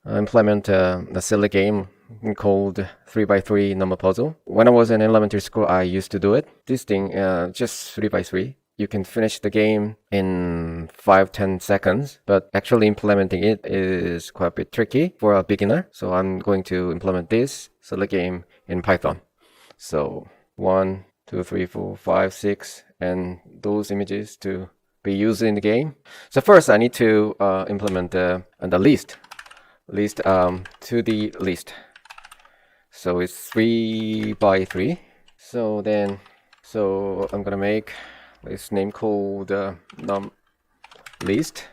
implement a silly game called 3x3 number puzzle. When I was in elementary school, I used to do it. This thing, just 3x3. You can finish the game in 5-10 seconds, but actually implementing it is quite a bit tricky for a beginner. So I'm going to implement this silly game in Python. So 1, 2, 3, 4, 5, 6, and those images to be used in the game. So first I need to implement the list to the list. So it's 3x3. So I'm gonna make this name called num list.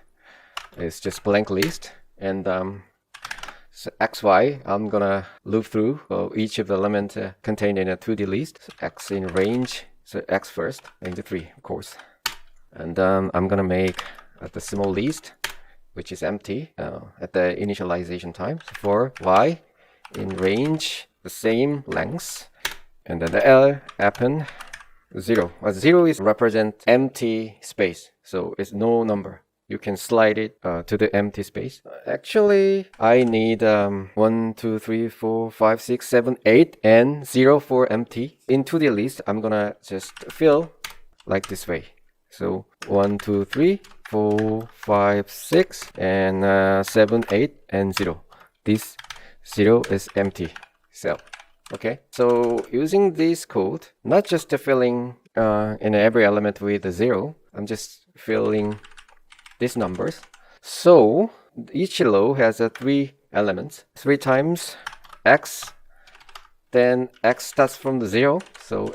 It's just blank list, and so xy, I'm gonna loop through each of the elements contained in a 2D list. So x in range, so x first, and the 3, of course. And I'm gonna make a decimal list, which is empty at the initialization time. So for y in range, the same length, and then the L append 0. 0 is represent empty space, so it's no number. You can slide it to the empty space. Actually, I need 1, 2, 3, 4, 5, 6, 7, 8, and 0 for empty. Into the list, I'm gonna just fill like this way. So 1, 2, 3, 4, 5, 6, and 7, 8, and 0. This 0 is empty cell. Okay, so using this code, not just filling in every element with a 0, I'm just filling these numbers. So each row has 3 elements, 3 times x, then x starts from the 0, so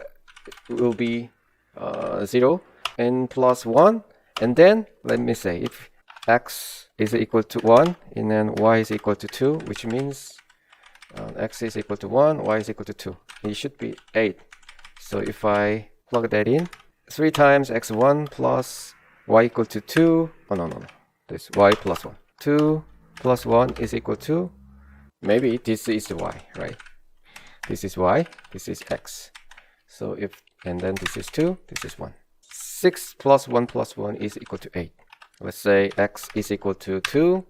it will be 0 and plus 1, and then let me say if x is equal to 1 and then y is equal to 2, which means x is equal to 1, y is equal to 2. It should be 8. So if I plug that in, 3 times x1 plus y equal to 2. Oh, no. This y plus 1. 2 plus 1 is equal to, maybe this is y, right? This is y, this is x. So and then this is 2, this is 1. 6 plus 1 plus 1 is equal to 8. Let's say x is equal to 2,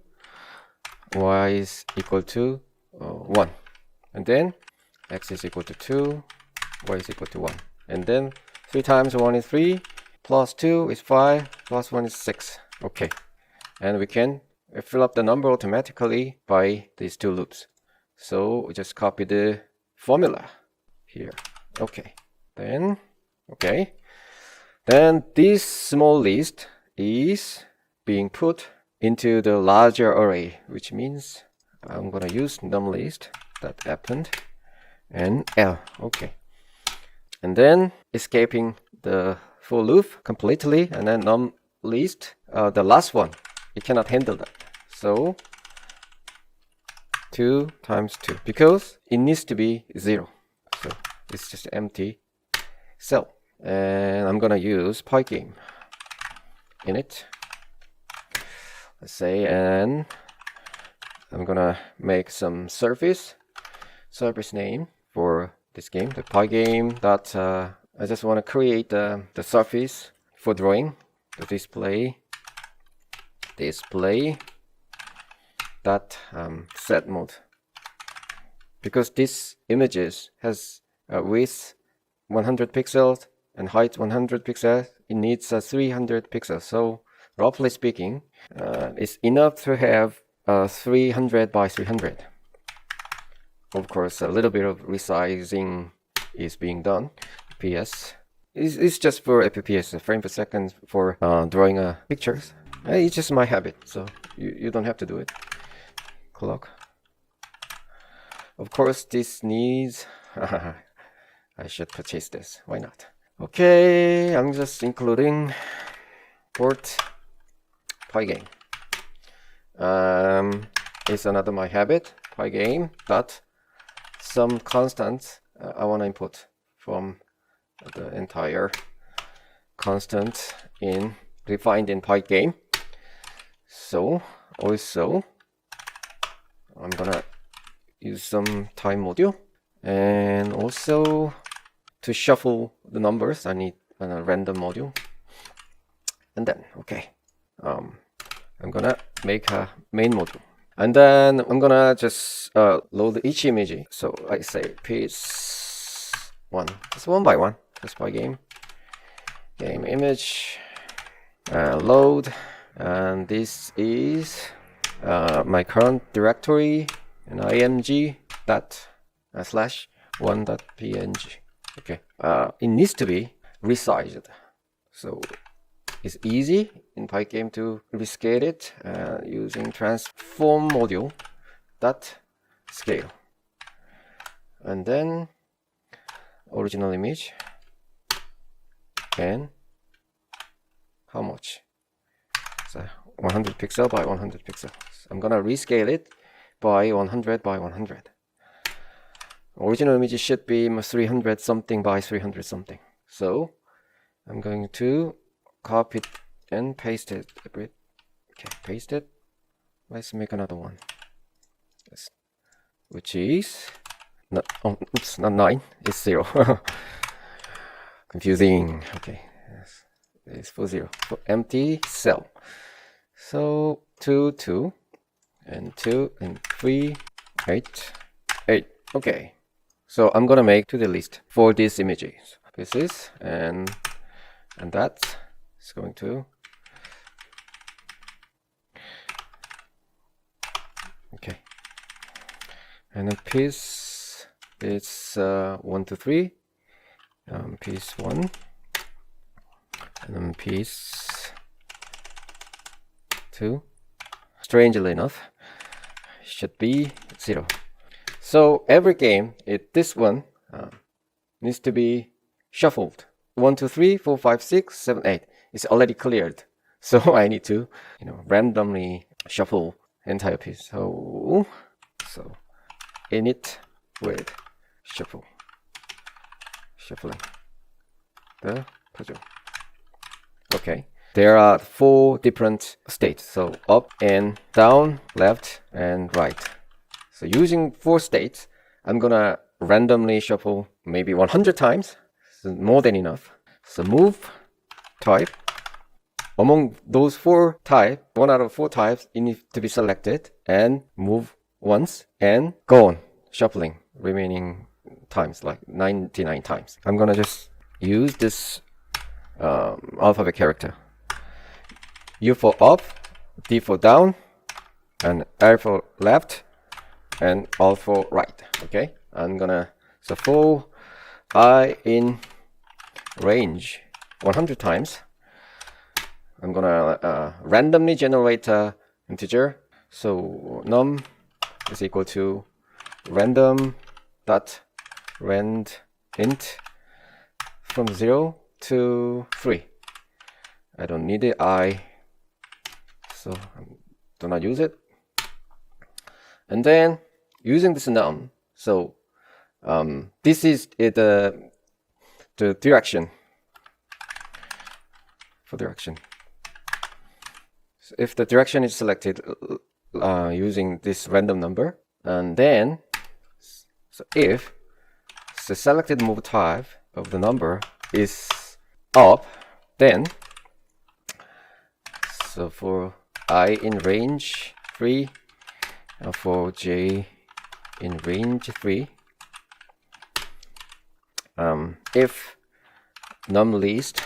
y is equal to 1, and then x is equal to 2, y is equal to 1, and then 3 times 1 is 3, plus 2 is 5, plus 1 is 6. Okay, and we can fill up the number automatically by these 2 loops. So we just copy the formula here. Okay, then this small list is being put into the larger array, which means I'm gonna use numList.append and L. Okay, and then escaping the for loop completely, and then numList, the last one, it cannot handle that. So 2 times 2, because it needs to be 0. So it's just empty cell. And I'm gonna use Pygame in it. Let's say, and I'm gonna make some surface name for this game, the Pygame dot. I just want to create the surface for drawing, the display dot set mode, because this images has width 100 pixels and height 100 pixels. It needs 300 pixels. So roughly speaking, it's enough to have 300 by 300. Of course, a little bit of resizing is being done. FPS. It's just for FPS, frame per second, for drawing pictures. It's just my habit, so you don't have to do it. Clock. Of course, this needs... I should purchase this. Why not? Okay, I'm just including port Pygame. It's another my habit. Pygame dot some constant I want to input from the entire constant defined in Pygame. So also I'm gonna use some time module, and also to shuffle the numbers I need a random module. And then okay, I'm gonna make a main module. And then I'm gonna just load each image. So I say piece 1, just one by one, just by game image, load, and this is my current directory, and img dot slash 1.png. Okay, it needs to be resized, so it's easy in Pygame to rescale it using transform module dot scale, and then original image and how much? So 100 pixel by 100 pixel. So I'm gonna rescale it by 100 by 100. Original image should be 300 something by 300 something. So I'm going to copy it and paste it a bit. Okay, paste it. Let's make another one. Yes. Which is not, oh, oops, not 9, it's 0. Confusing. Okay, yes, it's for 0, for empty cell. So 2, 2, and 2, and 3, 8, 8. Okay, so I'm gonna make to the list for these images. This is and that is going to. Okay, and then piece it's 1 to 3. Piece 1, and then piece 2. Strangely enough, should be 0. So every game, this one needs to be shuffled. 1, 2, 3, 4, 5, 6, 7, 8. It's already cleared, so I need to, randomly shuffle entire piece. So init with shuffling the puzzle. Okay, there are 4 different states, so up and down, left and right. So using 4 states, I'm gonna randomly shuffle maybe 100 times, so more than enough. So move type, among those 4 types, 1 out of 4 types, it needs to be selected and move once and go on shuffling remaining times, like 99 times. I'm gonna just use this alphabet character. U for up, D for down, and L for left, and R for right. Okay, I'm gonna, so for I in range 100 times, I'm gonna randomly generate a integer. So num is equal to random dot rand int from 0 to 3. I don't need it, so I do not use it. And then using this num, so this is the direction for direction. So if the direction is selected using this random number, and then so if the selected move type of the number is up, then so for I in range 3, for j in range 3, if num list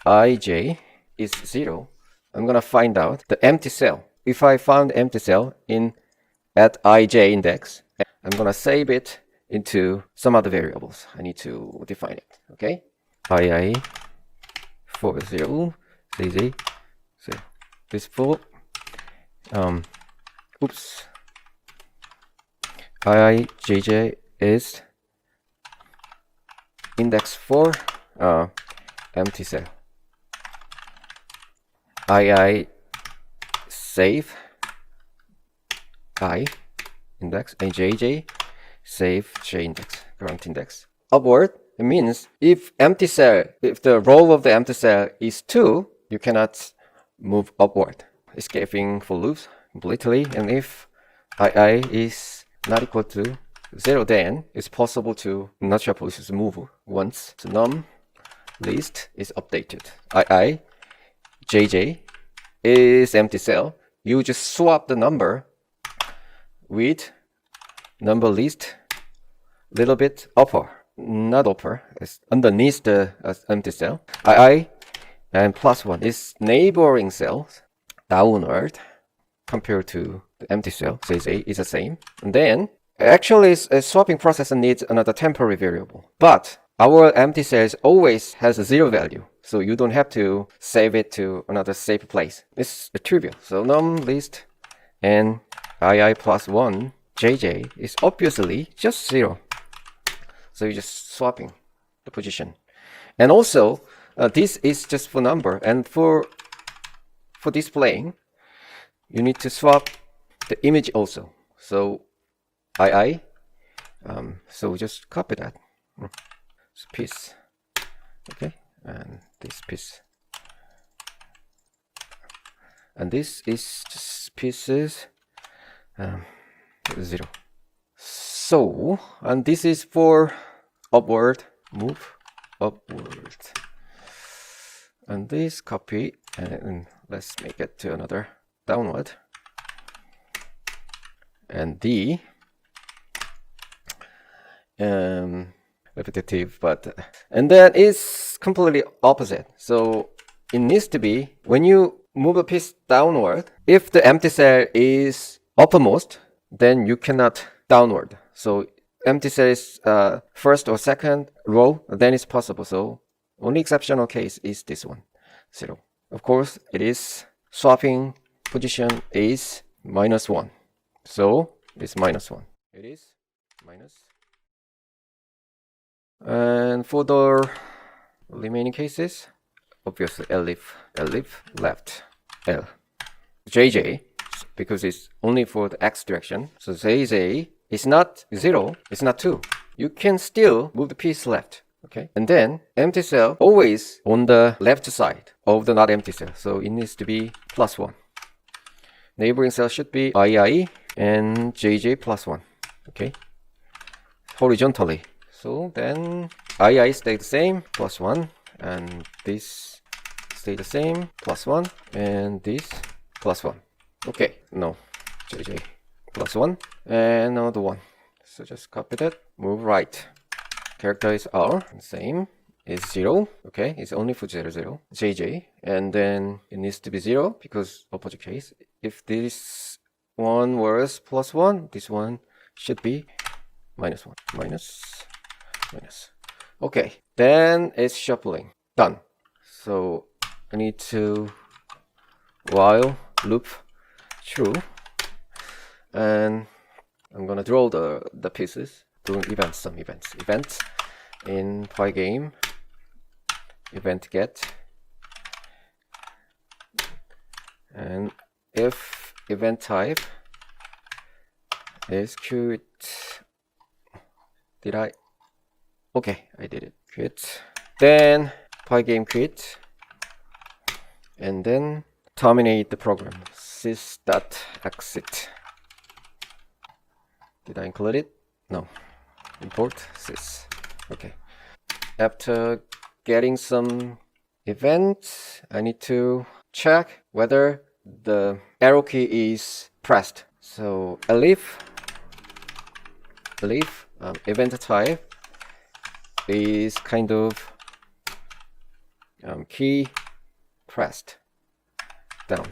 ij is 0, I'm gonna find out the empty cell. If I found empty cell at ij index, I'm gonna save it into some other variables. I need to define it. Okay, ii for 0, cz, so this for oops, iijj is index 4, empty cell. ii save I index, and jj save j index, current index. Upward, it means if the row of the empty cell is 2, you cannot move upward, escaping for loops completely. And if ii is not equal to 0, then it's possible to not shuffle, just move once. So num list is updated. ii jj is empty cell, you just swap the number with number list little bit upper, not upper, it's underneath the empty cell. II and +1 is neighboring cells downward compared to the empty cell. JJ is the same. And then actually a swapping process needs another temporary variable, but our empty cells always has a 0 value, so you don't have to save it to another safe place. It's trivial. So num list and II +1 JJ is obviously just 0. So you're just swapping the position. And also, this is just for number, and for displaying, you need to swap the image also. So II, so just copy that. So piece, okay, and this piece, and this is just pieces 0. So, and this is for upward, move upward, and this copy, and let's make it to another downward, and D repetitive, but and then it's completely opposite. So it needs to be when you move a piece downward, if the empty cell is uppermost, then you cannot downward. So empty cell is first or second row, then it's possible. So only exceptional case is this one, 0. Of course, it is swapping position is -1. So it's -1. It is minus. And for the remaining cases, obviously elif left, L. JJ, because it's only for the X direction. So JJ is not 0, it's not 2. You can still move the piece left, okay? And then empty cell always on the left side of the not empty cell. So it needs to be +1. Neighboring cell should be II and JJ +1, okay? Horizontally. So then II stay the same, +1, and this stay the same, +1, and this +1. Okay, no, JJ +1, and another 1. So just copy that, move right. Character is R, same, is 0, okay, it's only for 0, 0, JJ, and then it needs to be 0 because opposite case. If this one was +1, this one should be -1, minus. Okay, then it's shuffling. Done. So I need to while loop true, and I'm gonna draw the pieces doing events, some events. Event in Pygame, event get, and if event type is quit. Did I? Okay, I did it. Quit. Then Pygame quit, and then terminate the program. sys.exit. Did I include it? No. Import sys. Okay. After getting some events, I need to check whether the arrow key is pressed. So elif event type is kind of key pressed down.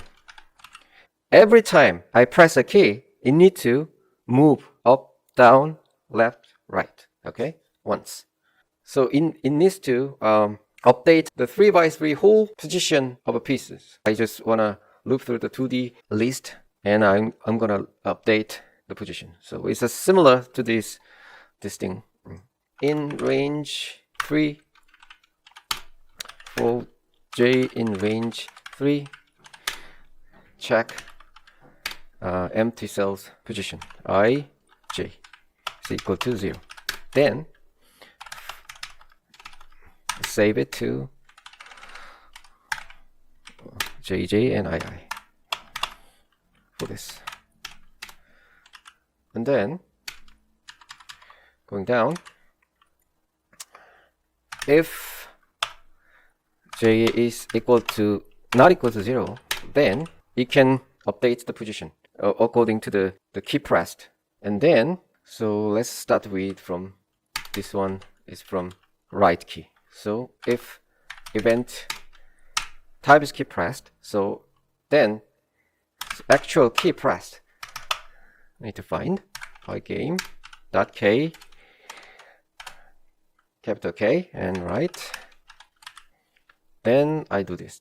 Every time I press a key, it needs to move up, down, left, right. Okay, once. So it needs to update the 3x3 whole position of a pieces. I just wanna loop through the 2D list, and I'm gonna update the position. So it's similar to this thing. In range 3 for J in range 3, check empty cells position I J is equal to 0. Then save it to JJ and II for this, and then going down, if J is not equal to 0, then it can update the position according to the key pressed. And then, so let's start with from this one is from right key. So if event type is key pressed, so then actual key pressed, I need to find pygame.k, capital K, and right. Then I do this.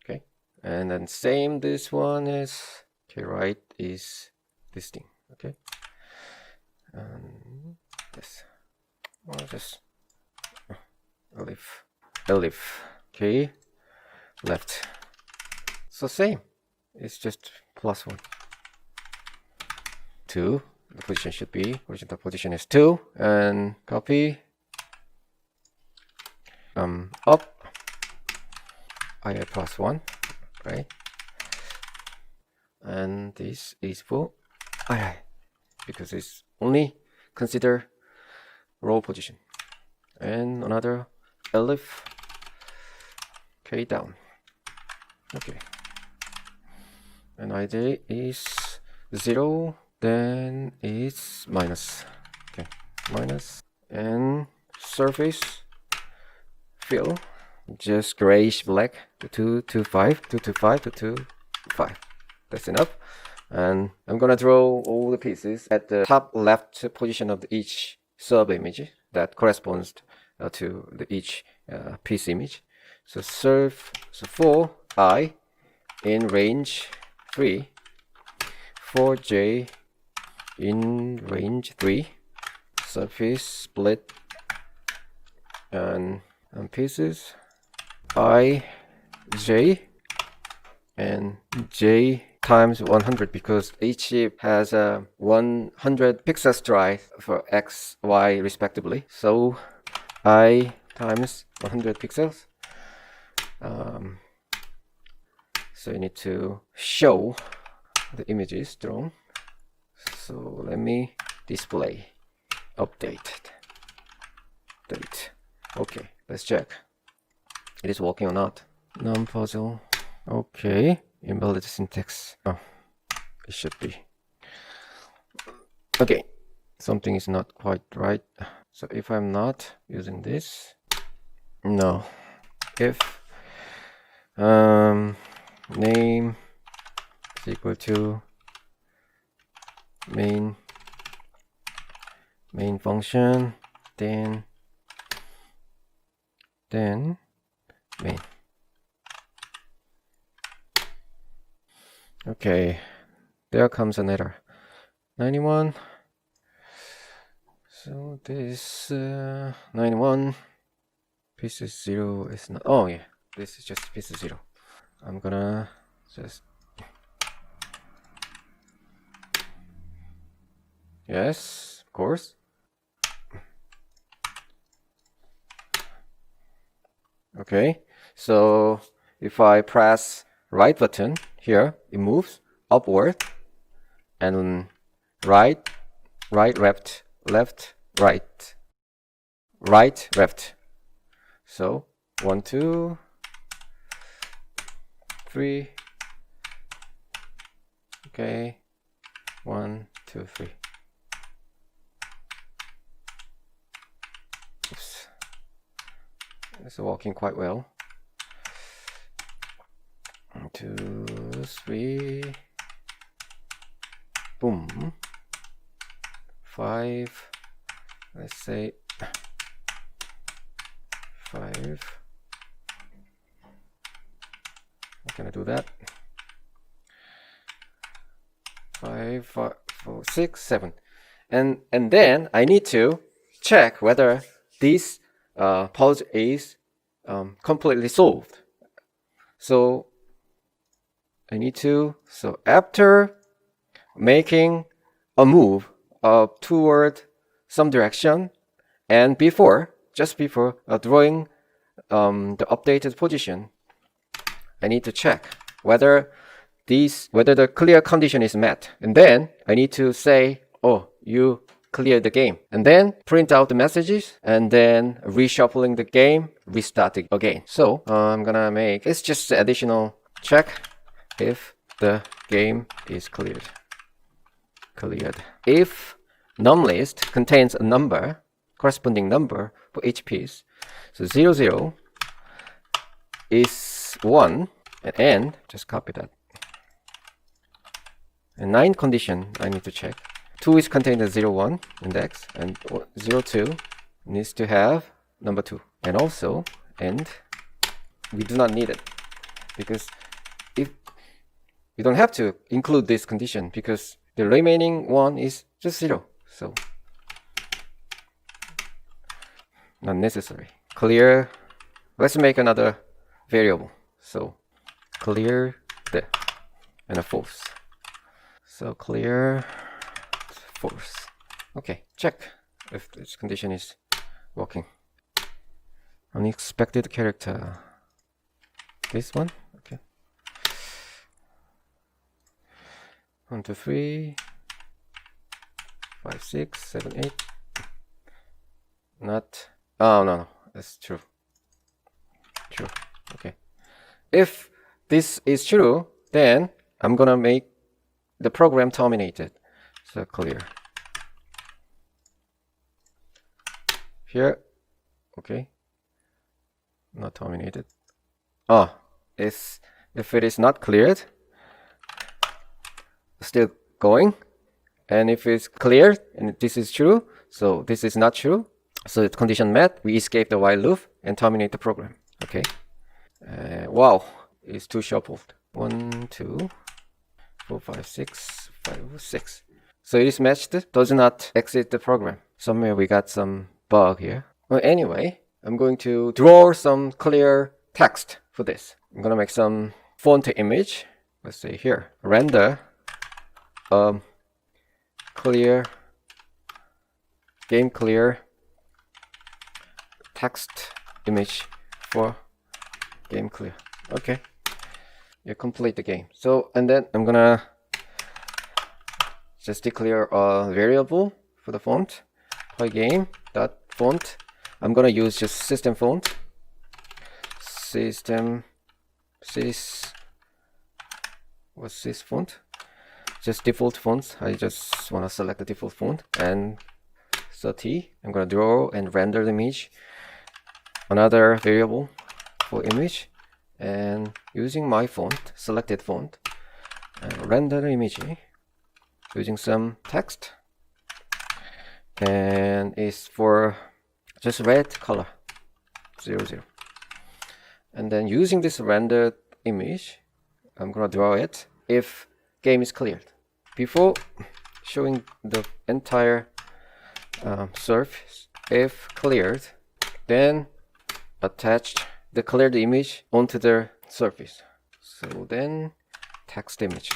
Okay, and then same, this one is okay, right is this thing. Okay, this, or just elif, okay, left. So same, it's just +1. 2, the position should be, horizontal position is 2, and copy, up, I +1, right? And this is for I, because it's only consider row position. And another elif, K down. Okay. And id is 0, then it's minus. Okay, minus. And surface fill, just grayish black, 225, 225, 225. That's enough. And I'm gonna draw all the pieces at the top left position of each sub image that corresponds to each piece image. So for I in range 3, for J in range 3, surface split and pieces I, J, and J times 100, because each chip has a 100 pixels drive for X, Y respectively. So I times 100 pixels. So you need to show the images drawn. So let me display, update, delete. Okay, let's check. It is working or not. Non-puzzle. Okay, invalid syntax. Oh, it should be. Okay, something is not quite right. So if I'm not using this, no. If name is equal to main function, then main. Okay, there comes an error. 91. So this 91 piece 0 is not. Oh yeah, this is just piece 0. I'm gonna just, yes, of course. Okay, so if I press right button here, it moves upward, and right, left, right, left. So 1, 2, 3. Okay, 1, 2, 3. Oops. It's working quite well. 1, 2, 3. Boom. 5. Let's say 5. How can I do that? 5, 4, 6, 7. And then I need to check whether this puzzle is completely solved. So I need to, so after making a move toward some direction, and just before drawing the updated position, I need to check whether the clear condition is met. And then I need to say, oh, you cleared the game. And then print out the messages, and then reshuffling the game, restart it again. So I'm gonna make, it's just additional check if the game is cleared. If num list contains a number, corresponding number for each piece, so 0, 0 is 1, and just copy that. And 9 condition I need to check. 2 is contained in 0, 1 index, and 0, 2 needs to have number 2. And also, and we do not need it, because if you don't have to include this condition, because the remaining one is just 0. So not necessary. Clear. Let's make another variable. So clear the and a false. So clear false. Okay, check if this condition is working. Unexpected character. This one. Okay. 1, 2, 3, 5, 6, 7, 8. Not. Oh no, that's true. True. Okay. If this is true, then I'm gonna make the program terminated. So clear. Here. Okay. Not terminated. Oh, if it is not cleared, still going. And if it's cleared and this is true, so this is not true. So the condition met, we escape the while loop and terminate the program. Okay. Wow, it's too shuffled. 1, 2, 4, 5, 6, 5, 6. So it is matched, does not exit the program. Somewhere we got some bug here. Well, anyway, I'm going to draw some clear text for this. I'm gonna make some font image. Let's say here, render clear, game clear text image for game clear. Okay, you complete the game. So, and then I'm gonna just declare a variable for the font, pygame.font. I'm gonna use just system font, what's this font? Just default fonts. I just wanna select the default font and 30. I'm gonna draw and render the image. Another variable for image, and using my font, selected font, and render the image using some text, and it's for just red color 0, 0. And then using this rendered image, I'm gonna draw it if game is cleared. Before showing the entire surface, if cleared, then attach the cleared image onto the surface. So then text image.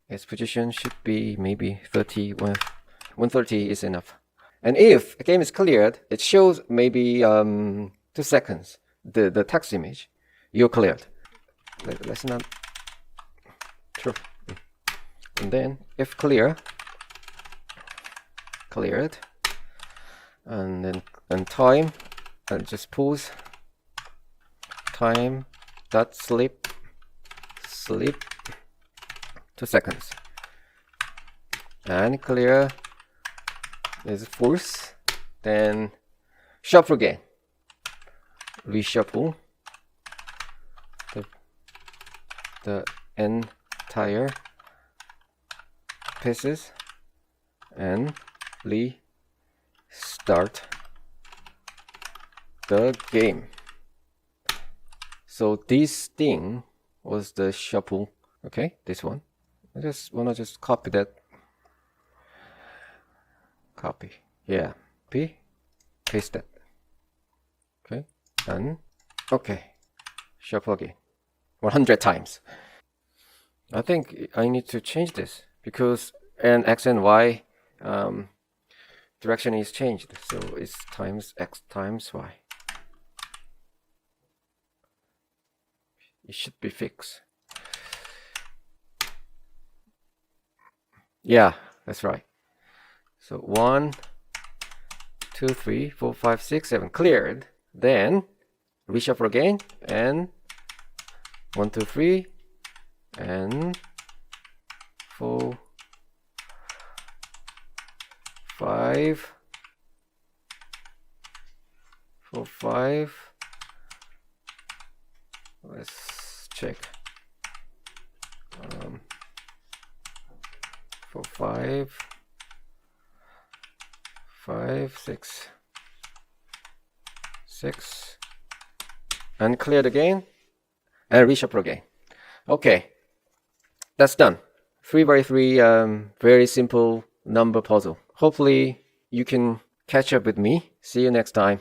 Its position should be maybe 30, 130 is enough. And if a game is cleared, it shows maybe 2 seconds, the text image, you're cleared. Let's not, true. And then if cleared, and then time, and just pause, time dot sleep 2 seconds, and clear is false. Then shuffle again, reshuffle the entire pieces and restart the game. So this thing was the shuffle. Okay, this one. I just wanna copy that. Copy. Yeah. Paste that. Okay. Done. Okay. Shuffle again. 100 times. I think I need to change this because an X and Y direction is changed. So it's times X times Y. It should be fixed. Yeah, that's right. So 1, 2, 3, 4, 5, 6, 7 cleared. Then reshuffle again and 1, 2, 3 and 4, 5, 4, 5. Let's check. 4, 5, 5, 6, 6, and clear it again, and reshuffle again. Okay, that's done. 3x3, very simple number puzzle. Hopefully you can catch up with me. See you next time.